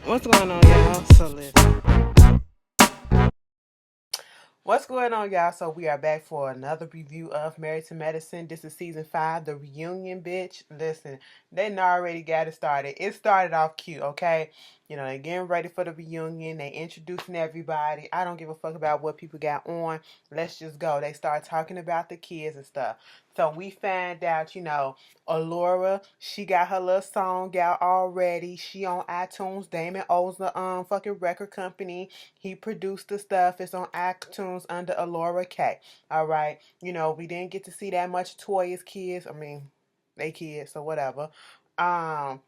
What's going on, y'all? So listen. What's going on, y'all? So we are back for another review of Married to Medicine. This is season 5, the reunion, bitch. Listen, they done already got it started. It started off cute, okay? You know, they getting ready for the reunion. They introducing everybody. I don't give a fuck about what people got on. Let's just go. They start talking about the kids and stuff. So we find out, Alora, she got her little song out already. She on iTunes. Damon owns the fucking record company. He produced the stuff. It's on iTunes under Alora K. All right. We didn't get to see that much Toya's kids. I mean, they kids, so whatever. Um,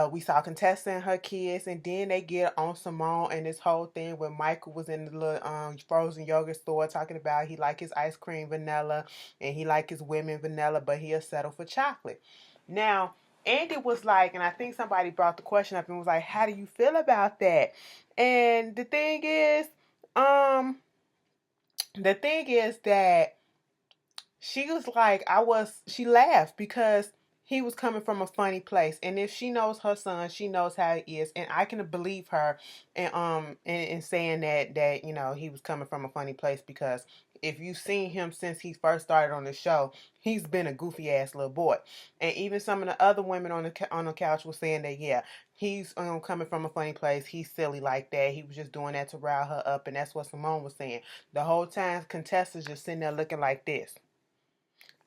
we saw Contessa and her kids, and then they get on Simone and this whole thing where Michael was in the little frozen yogurt store talking about he like his ice cream vanilla and he like his women vanilla, but he'll settle for chocolate. Now, Andy was like, and I think somebody brought the question up and was like, "How do you feel about that?" And um, the thing is that she was like, she laughed because he was coming from a funny place. And if she knows her son, she knows how he is. And I can believe her in saying that he was coming from a funny place, because if you've seen him since he first started on the show, he's been a goofy ass little boy. And even some of the other women on the couch were saying that, yeah, he's coming from a funny place. He's silly like that. He was just doing that to rile her up. And that's what Simone was saying. The whole time Contessa's just sitting there looking like this.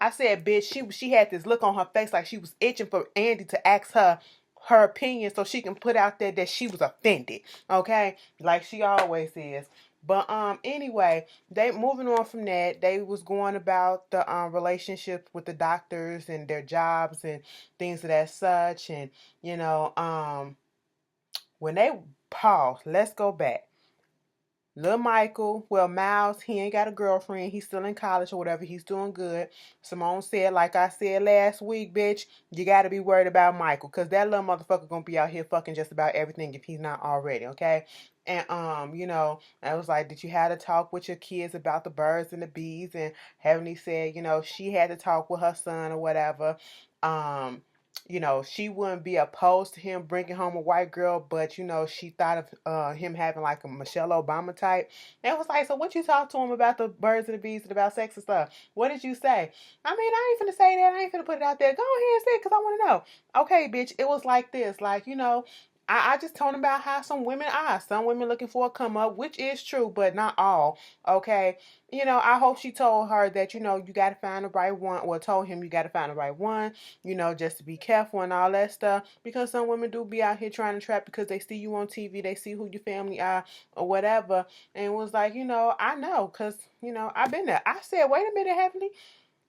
I said, bitch, she had this look on her face like she was itching for Andy to ask her opinion so she can put out there that she was offended. Okay? Like she always is. But anyway, they moving on from that, they was going about the relationship with the doctors and their jobs and things of that such. And when they pause, let's go back. Little Michael, well, Miles, he ain't got a girlfriend. He's still in college or whatever. He's doing good. Simone said, like I said last week, bitch, you got to be worried about Michael, because that little motherfucker going to be out here fucking just about everything if he's not already, okay? And, I was like, did you have to talk with your kids about the birds and the bees? And Heavenly said, she had to talk with her son or whatever. She wouldn't be opposed to him bringing home a white girl, but, she thought of him having like a Michelle Obama type. And it was like, so what you talk to him about the birds and the bees and about sex and stuff? What did you say? I mean, I ain't finna say that. I ain't finna put it out there. Go ahead and say it, because I want to know. Okay, bitch, it was like this. Like, I just told him about how some women are. Some women looking for a come up, which is true, but not all. Okay. I hope she told her that, you got to find the right one, or told him you got to find the right one, just to be careful and all that stuff. Because some women do be out here trying to trap because they see you on TV, they see who your family are or whatever. And it was like, I know, because, I've been there. I said, wait a minute, Heavenly.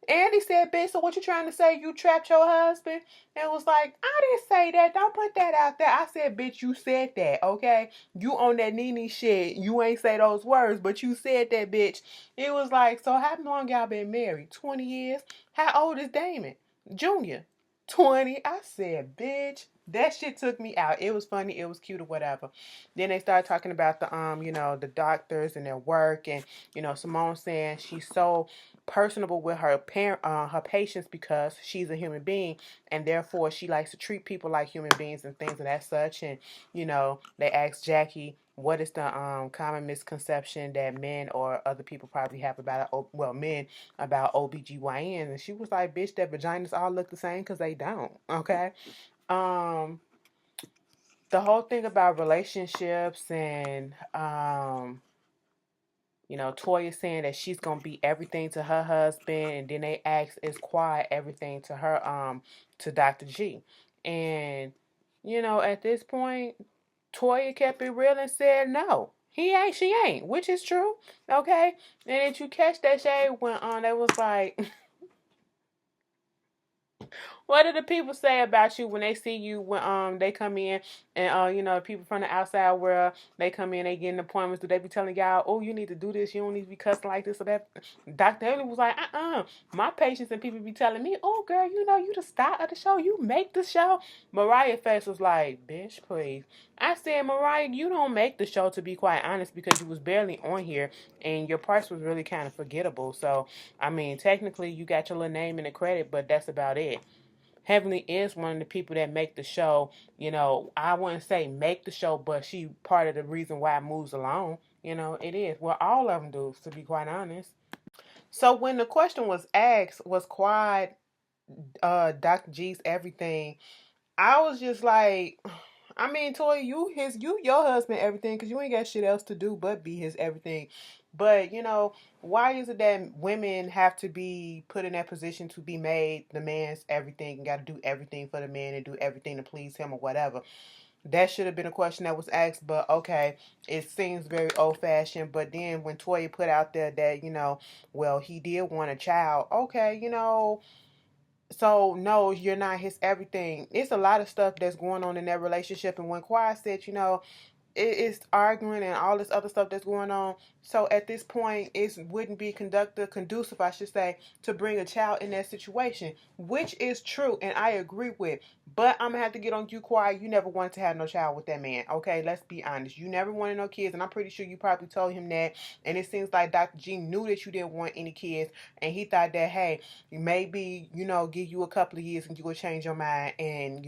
Andy said, bitch, so what you trying to say? You trapped your husband? And was like, I didn't say that. Don't put that out there. I said, bitch, you said that, okay? You on that Nene shit. You ain't say those words, but you said that, bitch. It was like, so how long y'all been married? 20 years? How old is Damon? Junior? 20? I said, bitch. That shit took me out. It was funny. It was cute or whatever. Then they started talking about the doctors and their work. And, Simone saying she's so personable with her patients because she's a human being, and therefore she likes to treat people like human beings and things of that such. And they asked Jackie, what is the common misconception that men or other people probably have about men about OBGYN? And she was like, bitch, that vaginas all look the same, because they don't. Okay. um the whole thing about relationships and Toya saying that she's gonna be everything to her husband, and then they ask, is Quiet everything to her, to Dr. G? And at this point, Toya kept it real and said no. He ain't, she ain't, which is true. Okay? And did you catch that shade when they was like, what do the people say about you when they see you when they come in and people from the outside world, they come in, they get appointments? Do they be telling y'all, oh, you need to do this, you don't need to be cussing like this or that? Dr. Haley was like, my patients and people be telling me, oh girl, you the star of the show, you make the show. Mariah face was like, bitch, please. I said, Mariah, you don't make the show, to be quite honest, because you was barely on here and your parts was really kind of forgettable. So I mean, technically you got your little name and the credit, but that's about it. Heavenly is one of the people that make the show. I wouldn't say make the show, but she part of the reason why it moves along. It is. Well, all of them do, to be quite honest. So when the question was asked, was Quad Dr. G's everything? I was just like, I mean, Toy, your husband everything, because you ain't got shit else to do but be his everything. But why is it that women have to be put in that position to be made the man's everything and got to do everything for the man and do everything to please him or whatever? That should have been a question that was asked, but okay, it seems very old fashioned. But then when Toya put out there that, well, he did want a child, okay, so no, you're not his everything. It's a lot of stuff that's going on in that relationship. And when Quiet said, it's arguing and all this other stuff that's going on. So at this point, it wouldn't be conducive, I should say, to bring a child in that situation, which is true, and I agree with. But I'm gonna have to get on you, Quiet. You never wanted to have no child with that man. Okay, let's be honest. You never wanted no kids, and I'm pretty sure you probably told him that. And it seems like Dr. G knew that you didn't want any kids, and he thought that, hey, maybe give you a couple of years and you will change your mind, and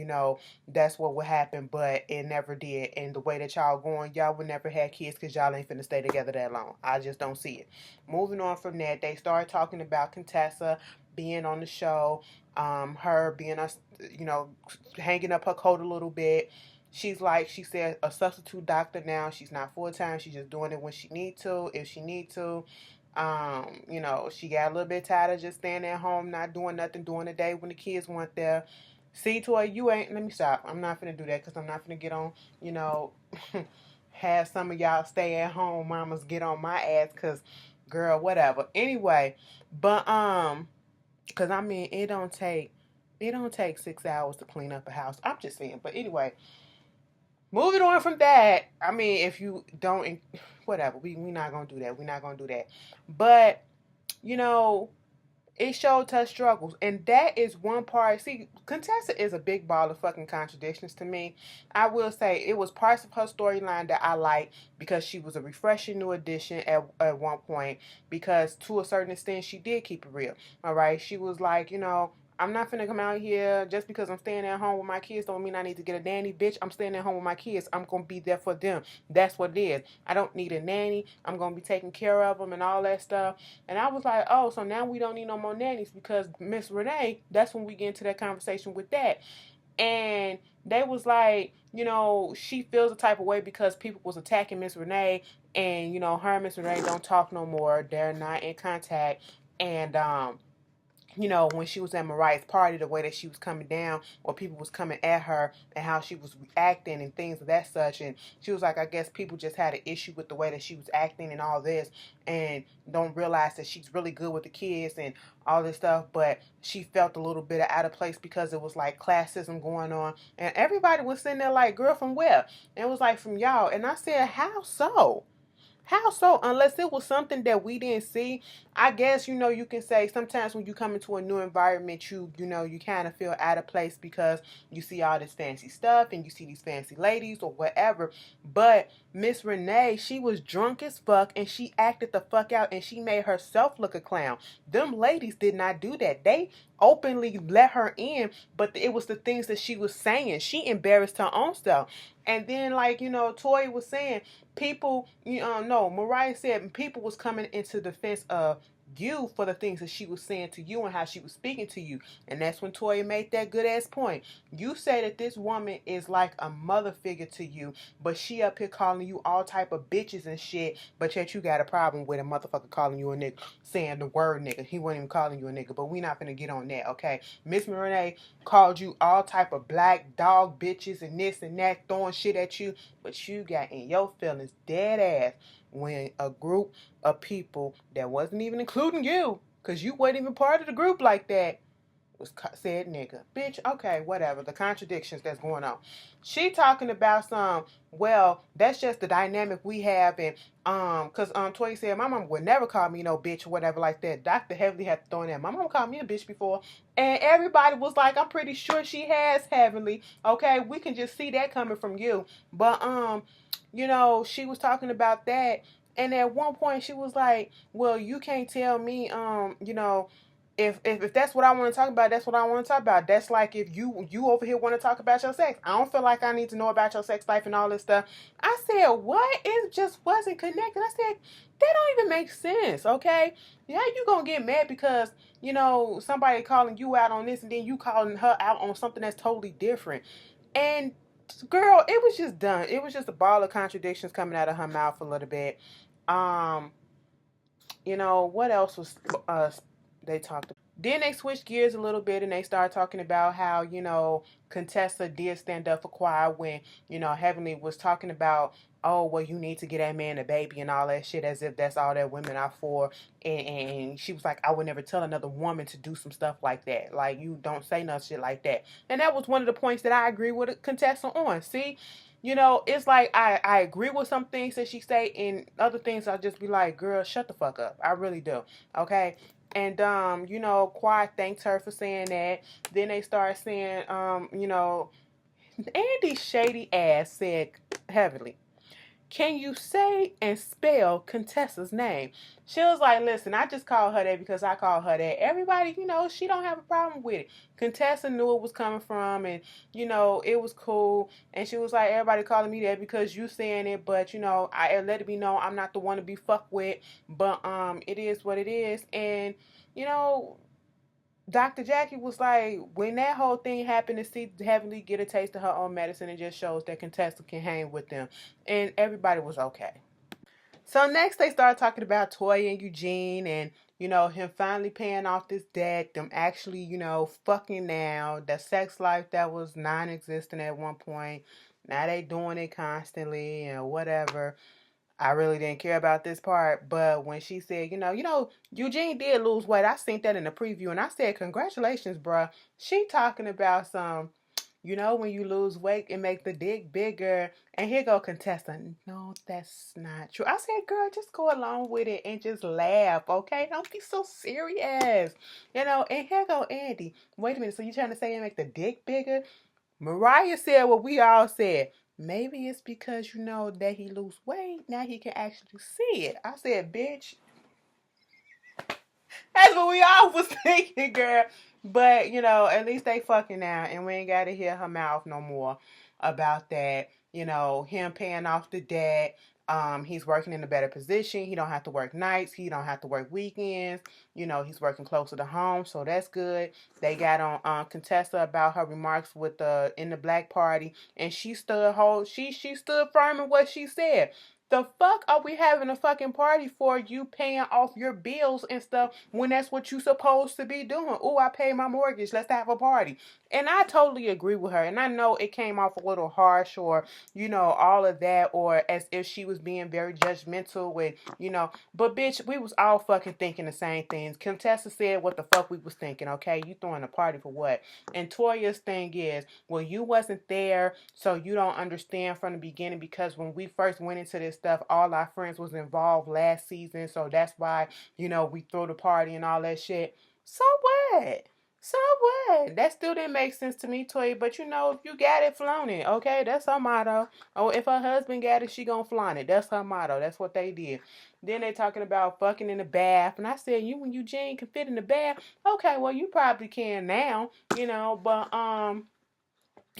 that's what would happen. But it never did. And the way that y'all going, y'all would never have kids because y'all ain't finna stay together that long. I just don't see it. Moving on from that, they started talking about Contessa being on the show, her being hanging up her coat a little bit. She's like, she said, a substitute doctor now. She's not full time. She's just doing it when she need to, if she need to. She got a little bit tired of just staying at home, not doing nothing during the day when the kids weren't there. See, Toy, you ain't. Let me stop. I'm not finna do that because I'm not finna get on. Have some of y'all stay at home mamas get on my ass because, girl, whatever. Anyway, but because I mean, it don't take 6 hours to clean up a house. I'm just saying. But anyway, moving on from that. I mean, if you don't, whatever. We not gonna do that. We're not gonna do that. But it showed her struggles, and that is one part. See, Contessa is a big ball of fucking contradictions to me. I will say it was parts of her storyline that I liked because she was a refreshing new addition at one point, because to a certain extent she did keep it real. All right, she was like, I'm not finna come out here just because I'm staying at home with my kids don't mean I need to get a nanny. Bitch, I'm staying at home with my kids. I'm going to be there for them. That's what it is. I don't need a nanny. I'm going to be taking care of them and all that stuff. And I was like, oh, so now we don't need no more nannies, because Miss Renee, that's when we get into that conversation with that. And they was like, she feels a type of way because people was attacking Miss Renee, and, her and Miss Renee don't talk no more. They're not in contact. And, when she was at Mariah's party, the way that she was coming down, or people was coming at her, and how she was reacting and things of that such. And she was like, I guess people just had an issue with the way that she was acting and all this, and don't realize that she's really good with the kids and all this stuff. But she felt a little bit out of place because it was like classism going on. And everybody was sitting there like, girl, from where? And it was like, from y'all. And I said, how so? How so? Unless it was something that we didn't see. I guess, you can say sometimes when you come into a new environment, you kind of feel out of place because you see all this fancy stuff and you see these fancy ladies or whatever. But Miss Renee, she was drunk as fuck and she acted the fuck out and she made herself look a clown. Them ladies did not do that. They openly let her in, but it was the things that she was saying. She embarrassed her own self. And then, like, Toya was saying, people, no, Mariah said people was coming into defense of you for the things that she was saying to you and how she was speaking to you. And that's when Toya made that good ass point. You say that this woman is like a mother figure to you, but she up here calling you all type of bitches and shit, but yet you got a problem with a motherfucker calling you a nigga, saying the word nigga. He wasn't even calling you a nigga, but we not finna get on that, okay? Miss Renee called you all type of black dog bitches and this and that, throwing shit at you, but you got in your feelings dead ass when a group of people that wasn't even including you, because you wasn't even part of the group like that, was said nigga. Bitch, okay, whatever. The contradictions that's going on. She talking about well, that's just the dynamic we have. And because Toya said my mom would never call me no bitch or whatever like that. Dr. Heavenly had to throw in that. My mom called me a bitch before. And everybody was like, I'm pretty sure she has, Heavenly. Okay, we can just see that coming from you. But she was talking about that. And at one point she was like, well, you can't tell me, if that's what I want to talk about, that's what I want to talk about. That's like if you over here want to talk about your sex. I don't feel like I need to know about your sex life and all this stuff. I said, what? It just wasn't connected. I said, that don't even make sense, okay? Yeah, you gonna get mad because, somebody calling you out on this and then you calling her out on something that's totally different. And girl, it was just done. It was just a ball of contradictions coming out of her mouth a little bit. Um, what else was they talked about? Then they switched gears a little bit and they started talking about how, Contessa did stand up for Quiet when, Heavenly was talking about, oh, well, you need to get that man a baby and all that shit as if that's all that women are for. And she was like, I would never tell another woman to do some stuff like that. Like, you don't say no shit like that. And that was one of the points that I agree with Contessa on. See? It's like I agree with some things that she say and other things I'll just be like, girl, shut the fuck up. I really do. Okay? And Quiet thanked her for saying that. Then they started saying, Andy's shady ass said Heavenly, can you say and spell Contessa's name? She was like, listen, I just call her that because I call her that. Everybody, she don't have a problem with it. Contessa knew it was coming from and, it was cool. And she was like, everybody calling me that because you saying it. But, I let it be known I'm not the one to be fucked with. But it is what it is. And, Dr. Jackie was like, when that whole thing happened, to see Heavenly get a taste of her own medicine, it just shows that Contessa can hang with them. And everybody was okay. So next they started talking about Toya and Eugene and, him finally paying off this debt, them actually, fucking now, the sex life that was non-existent at one point. Now they doing it constantly and whatever. I really didn't care about this part, but when she said, Eugene did lose weight, I seen that in the preview, and I said, congratulations, bruh. She talking about some, when you lose weight, it make the dick bigger. And here go Contessa. No, that's not true. I said, girl, just go along with it and just laugh, okay? Don't be so serious. And here go Andy. Wait a minute, so you trying to say it make the dick bigger? Mariah said what we all said. Maybe it's because that he lose weight. Now he can actually see it. I said, bitch. That's what we all was thinking, girl. But, at least they fucking now. And we ain't got to hear her mouth no more about that. Him paying off the debt. He's working in a better position. He don't have to work nights. He don't have to work weekends. He's working closer to home, so that's good. They got on Contessa about her remarks with in the black party, and she stood firm in what she said. The fuck are we having a fucking party for, you paying off your bills and stuff when that's what you supposed to be doing? Oh, I paid my mortgage. Let's have a party. And I totally agree with her. And I know it came off a little harsh or, all of that, or as if she was being very judgmental with, but bitch, we was all fucking thinking the same things. Contessa said what the fuck we was thinking, okay? You throwing a party for what? And Toya's thing is, well, you wasn't there, so you don't understand from the beginning, because when we first went into this stuff, all our friends was involved last season, so that's why, we throw the party and all that shit. So what? So what? That still didn't make sense to me, Toya. But if you got it, flaunt it. Okay, that's her motto. Oh, if her husband got it, she gonna flaunt it. That's her motto. That's what they did. Then they talking about fucking in the bath, and I said, you and Eugene can fit in the bath. Okay, well you probably can now, but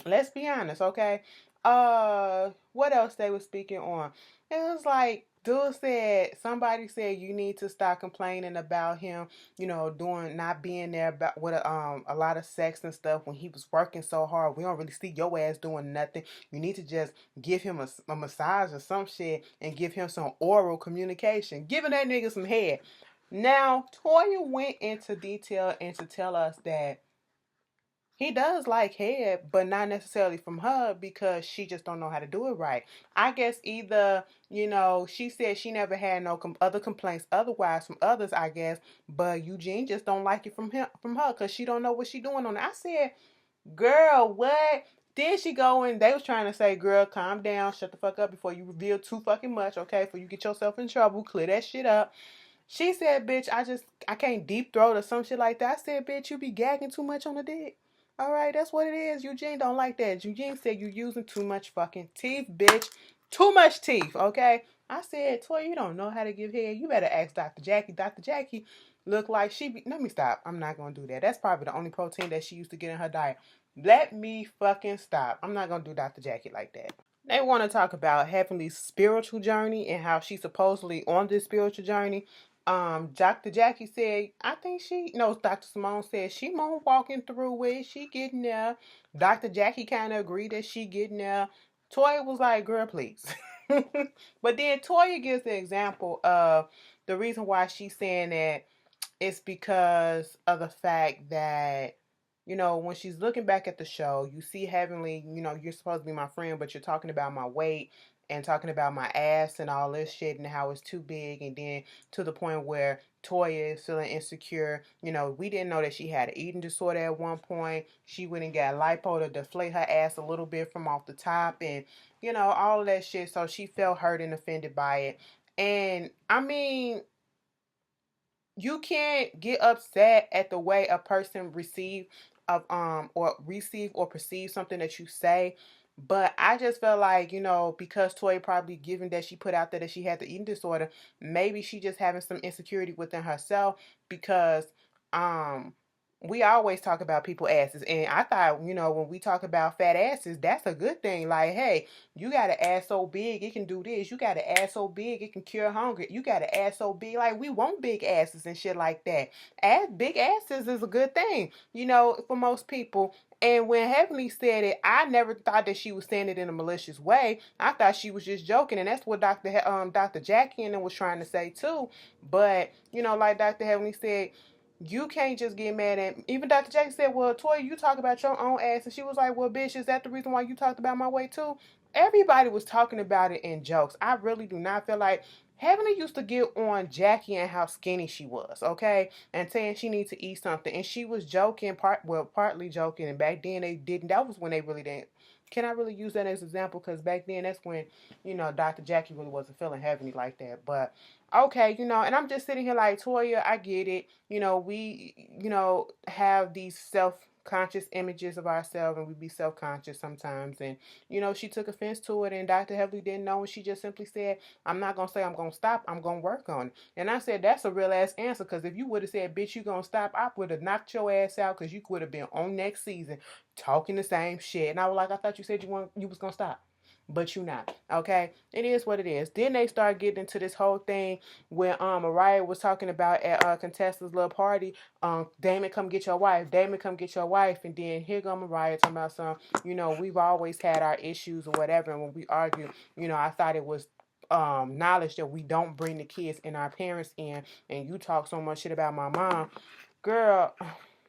let's be honest, okay? What else they were speaking on? It was like somebody said you need to stop complaining about him, doing not being there about with a lot of sex and stuff when he was working so hard. We don't really see your ass doing nothing. You need to just give him a massage or some shit and give him some oral communication. Giving that nigga some head. Now, Toya went into detail and to tell us that he does like head, but not necessarily from her because she just don't know how to do it right. I guess either, she said she never had no other complaints otherwise from others, I guess, but Eugene just don't like it from her because she don't know what she doing on it. I said, girl, what? Then she go and they was trying to say, girl, calm down, shut the fuck up before you reveal too fucking much, okay? Before you get yourself in trouble, clear that shit up. She said, bitch, I can't deep throat or some shit like that. I said, bitch, you be gagging too much on the dick. All right, that's what it is. Eugene don't like that. Eugene said you using too much fucking teeth, bitch. Too much teeth, okay? I said, Toy, you don't know how to give head. You better ask Dr. Jackie. Dr. Jackie look like she be, let me stop. I'm not gonna do that. That's probably the only protein that she used to get in her diet. Let me fucking stop. I'm not gonna do Dr. Jackie like that. They want to talk about Heavenly's spiritual journey and how she's supposedly on this spiritual journey. Dr. Jackie said, I think she, no, Dr. Simone said she walking through it. She getting there. Dr. Jackie kind of agreed that she getting there. Toya was like, girl, please. But then Toya gives the example of the reason why she's saying that it's because of the fact that, you know, when she's looking back at the show, you see Heavenly, you know, you're supposed to be my friend, but you're talking about my weight and talking about my ass and all this shit and how it's too big. And then to the point where Toya is feeling insecure. You know, we didn't know that she had an eating disorder at one point. She went and got lipo to deflate her ass a little bit from off the top and, you know, all of that shit. So she felt hurt and offended by it. And I mean, you can't get upset at the way a person receive or perceive something that you say. But I just felt like, you know, because Toya probably given that she put out there that she had the eating disorder, maybe she just having some insecurity within herself because we always talk about people asses. And I thought, you know, when we talk about fat asses, that's a good thing. Like, hey, you got an ass so big, it can do this. You got an ass so big, it can cure hunger. You got an ass so big, like, we want big asses and shit like that. Big asses is a good thing, you know, for most people. And when Heavenly said it, I never thought that she was saying it in a malicious way. I thought she was just joking, and that's what Dr. Jackie and them was trying to say too. But, you know, like Dr. Heavenly said, you can't just get mad at, even Dr. Jackie said, well, Toya, you talk about your own ass. And she was like, well, bitch, is that the reason why you talked about my weight too? Everybody was talking about it in jokes. I really do not feel like Heavenly used to get on Jackie and how skinny she was, okay? And saying she needs to eat something. And she was joking, partly joking. And back then they didn't, that was when they really didn't. Can I really use that as an example? Because back then that's when, you know, Dr. Jackie really wasn't feeling Heavenly like that. But okay, you know, and I'm just sitting here like, Toya, I get it. You know, we, you know, have these self-conscious images of ourselves and we be self-conscious sometimes. And, you know, she took offense to it and Dr. Heavenly didn't know. And she just simply said, I'm not going to say I'm going to stop. I'm going to work on it. And I said, that's a real ass answer. Because if you would have said, bitch, you going to stop, I would have knocked your ass out because you could have been on next season talking the same shit. And I was like, I thought you said you was going to stop. But you not, okay? It is what it is. Then they start getting into this whole thing where Mariah was talking about at Contessa's little party. Damon, come get your wife. Damon, come get your wife. And then here go Mariah talking about some, you know, we've always had our issues or whatever. And when we argue, you know, I thought it was knowledge that we don't bring the kids and our parents in. And you talk so much shit about my mom. Girl,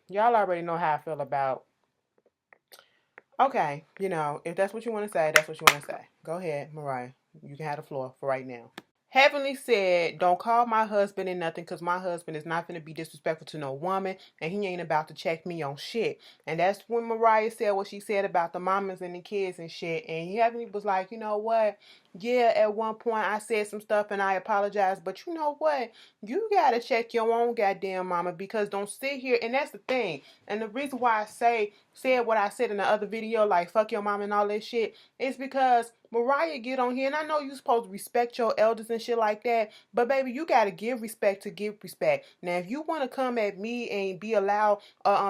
y'all already know how I feel about. Okay, you know, if that's what you want to say, that's what you want to say. Go ahead, Mariah. You can have the floor for right now. Heavenly said, don't call my husband and nothing because my husband is not going to be disrespectful to no woman and he ain't about to check me on shit. And that's when Mariah said what she said about the mamas and the kids and shit. And Heavenly was like, you know what? Yeah, at one point I said some stuff and I apologize. But you know what? You got to check your own goddamn mama because don't sit here. And that's the thing. And the reason why I said what I said in the other video, like fuck your mom and all that shit, is because Mariah get on here, and I know you supposed to respect your elders and shit like that, but baby, you gotta give respect to give respect. Now, if you want to come at me and be allowed,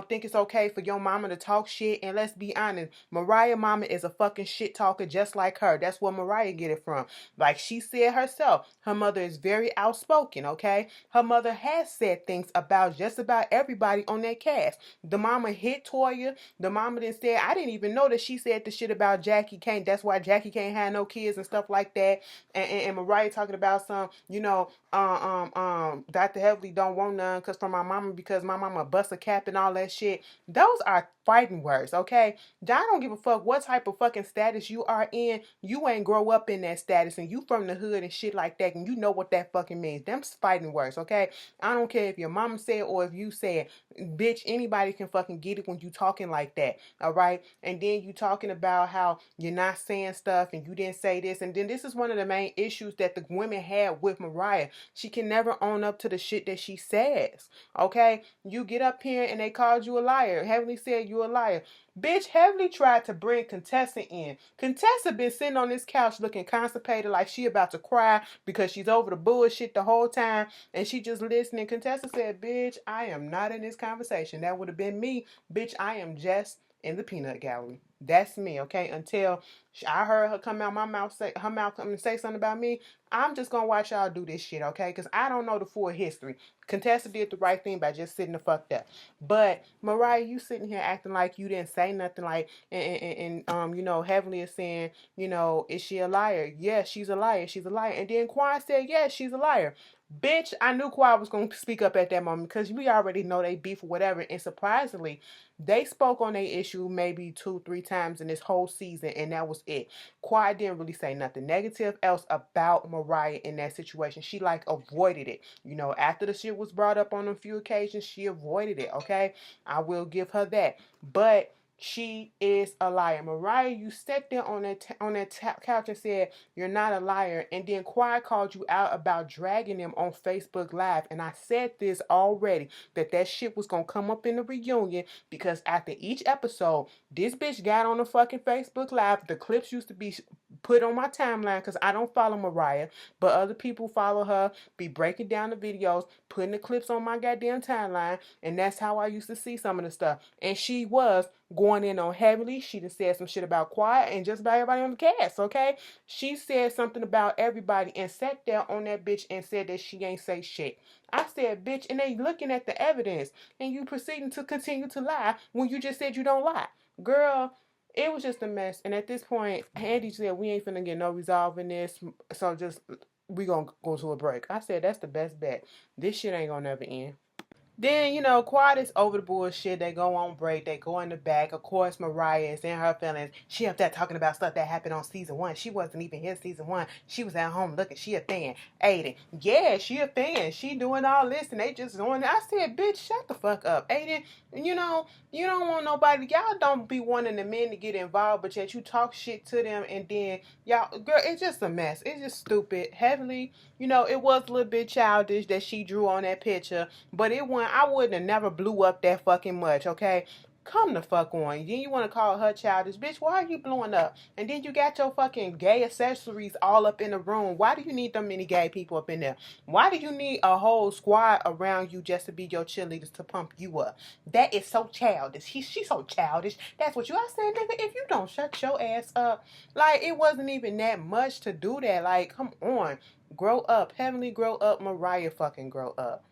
think it's okay for your mama to talk shit, and let's be honest, Mariah mama is a fucking shit talker just like her. That's where Mariah get it from. Like she said herself, her mother is very outspoken, okay? Her mother has said things about just about everybody on that cast. The mama hit Toya. The mama then said, I didn't even know that she said the shit about Jackie can't, that's why Jackie can't have no kids and stuff like that. And Mariah talking about some, you know, Dr. Heavenly don't want none because from my mama because my mama bust a cap and all that shit. Those are fighting words, okay? John don't give a fuck what type of fucking status you are in. You ain't grow up in that status and you from the hood and shit like that and you know what that fucking means. Them fighting words, okay? I don't care if your mama said or if you said, bitch, anybody can fucking get it when you talking like that, all right? And then you talking about how you're not saying stuff and you didn't say this. And then this is one of the main issues that the women women had with Mariah. She can never own up to the shit that she says. Okay? You get up here and they called you a liar. Heavenly said you a liar. Bitch, Heavenly tried to bring Contessa in. Contessa been sitting on this couch looking constipated like she about to cry because she's over the bullshit the whole time and she just listening. Contessa said, bitch, I am not in this conversation. That would have been me. Bitch, I am just in the peanut gallery. That's me, okay? Until I heard her come out my mouth, say her mouth come and say something about me, I'm just gonna watch y'all do this shit, okay? Because I don't know the full history. Contessa did the right thing by just sitting the fuck up. But Mariah, you sitting here acting like you didn't say nothing, like and you know, Heavenly is saying, you know, is she a liar? Yes, she's a liar. She's a liar. And then Quan said, yes, she's a liar. Bitch, I knew Kawhi was going to speak up at that moment because we already know they beef or whatever. And surprisingly, they spoke on their issue maybe 2-3 times in this whole season, and that was it. Kawhi didn't really say nothing negative else about Mariah in that situation. She like avoided it. You know, after the shit was brought up on a few occasions, she avoided it, okay? I will give her that. But she is a liar. Mariah, you sat there on that couch and said you're not a liar, and then Quiet called you out about dragging them on Facebook Live. And I said this already, that shit was gonna come up in the reunion because after each episode, this bitch got on the fucking Facebook Live. The clips used to be put on my timeline because I don't follow Mariah, but other people follow her, be breaking down the videos, putting the clips on my goddamn timeline, and that's how I used to see some of the stuff. And she was going in on Heavenly. She just said some shit about Quiet and just about everybody on the cast, okay? She said something about everybody and sat there on that bitch and said that she ain't say shit. I said, bitch, and they looking at the evidence and you proceeding to continue to lie when you just said you don't lie. Girl, it was just a mess. And at this point, Andy said, we ain't finna get no resolve in this, so just, we gonna go to a break. I said, that's the best bet. This shit ain't gonna never end. Then, you know, Quad is over the bullshit. They go on break. They go in the back. Of course, Mariah is in her feelings. She up there talking about stuff that happened on season 1. She wasn't even here season 1. She was at home looking. She a fan. Aiden. Yeah, she a fan. She doing all this and they just doing it. I said, bitch, shut the fuck up. Aiden, you know, you don't want nobody. Y'all don't be wanting the men to get involved, but yet you talk shit to them and then, y'all, girl, it's just a mess. It's just stupid. Heavenly, you know, it was a little bit childish that she drew on that picture, but it went, I wouldn't have never blew up that fucking much, okay? Come the fuck on. Then you want to call her childish. Bitch, why are you blowing up? And then you got your fucking gay accessories all up in the room. Why do you need them many gay people up in there? Why do you need a whole squad around you just to be your cheerleaders to pump you up? That is so childish. She's so childish. That's what you, I said, nigga, if you don't shut your ass up. Like, it wasn't even that much to do that. Like, come on. Grow up. Heavenly, grow up. Mariah, fucking grow up.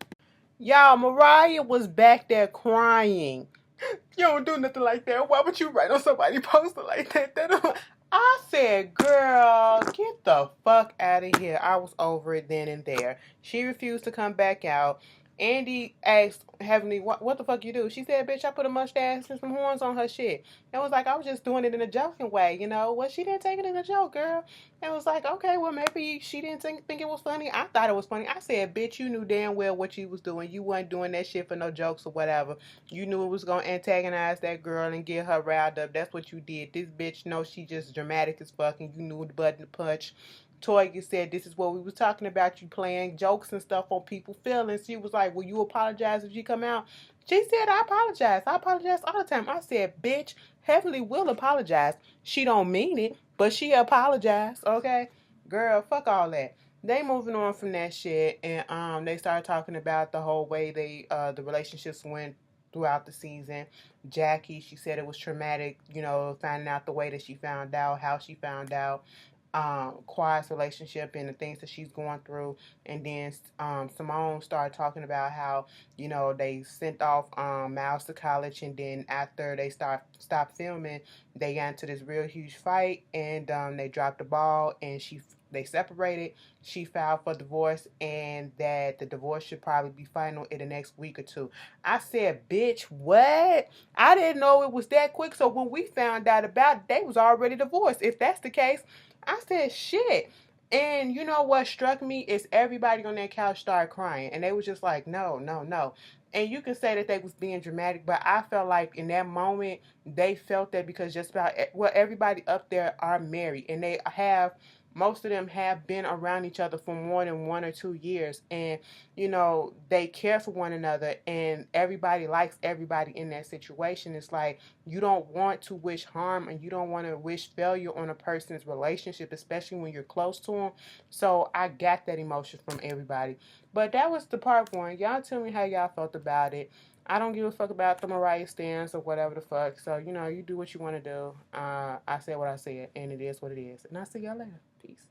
Y'all, Mariah was back there crying. You don't do nothing like that. Why would you write on somebody's poster like that? I said, girl, get the fuck out of here. I was over it then and there. She refused to come back out. Andy asked Heavenly, what the fuck you do? She said, bitch, I put a mustache and some horns on her shit. And was like, I was just doing it in a joking way, you know? Well, she didn't take it as a joke, girl. And was like, okay, well, maybe she didn't think it was funny. I thought it was funny. I said, bitch, you knew damn well what you was doing. You wasn't doing that shit for no jokes or whatever. You knew it was going to antagonize that girl and get her riled up. That's what you did. This bitch knows she just dramatic as fuck, and you knew the button to punch. Toya said, this is what we was talking about, you playing jokes and stuff on people's feelings. She was like, will you apologize if you come out? She said, I apologize. I apologize all the time. I said, bitch, Heavenly will apologize. She don't mean it, but she apologized, okay? Girl, fuck all that. They moving on from that shit, and they started talking about the whole way the relationships went throughout the season. Jackie, she said it was traumatic, you know, finding out the way that she found out, how she found out. Quiet's relationship and the things that she's going through, and then Simone started talking about how, you know, they sent off Miles to college, and then after they stopped filming, they got into this real huge fight, and they dropped the ball, and they separated. She filed for divorce, and that the divorce should probably be final in the next week or 2. I said, bitch, what? I didn't know it was that quick. So when we found out about it, they was already divorced. If that's the case, I said, shit. And you know what struck me is everybody on that couch started crying. And they was just like, no, no, no. And you can say that they was being dramatic, but I felt like in that moment, they felt that because just about, well, everybody up there are married. And they have most of them have been around each other for more than 1 or 2 years, and they care for one another, and everybody likes everybody in that situation. It's like you don't want to wish harm and you don't want to wish failure on a person's relationship, especially when you're close to them. So I got that emotion from everybody. But that was the part one. Y'all tell me how y'all felt about it. I don't give a fuck about the Mariah stance or whatever the fuck. So, you do what you want to do. I said what I said, and it is what it is. And I'll see y'all later. Peace.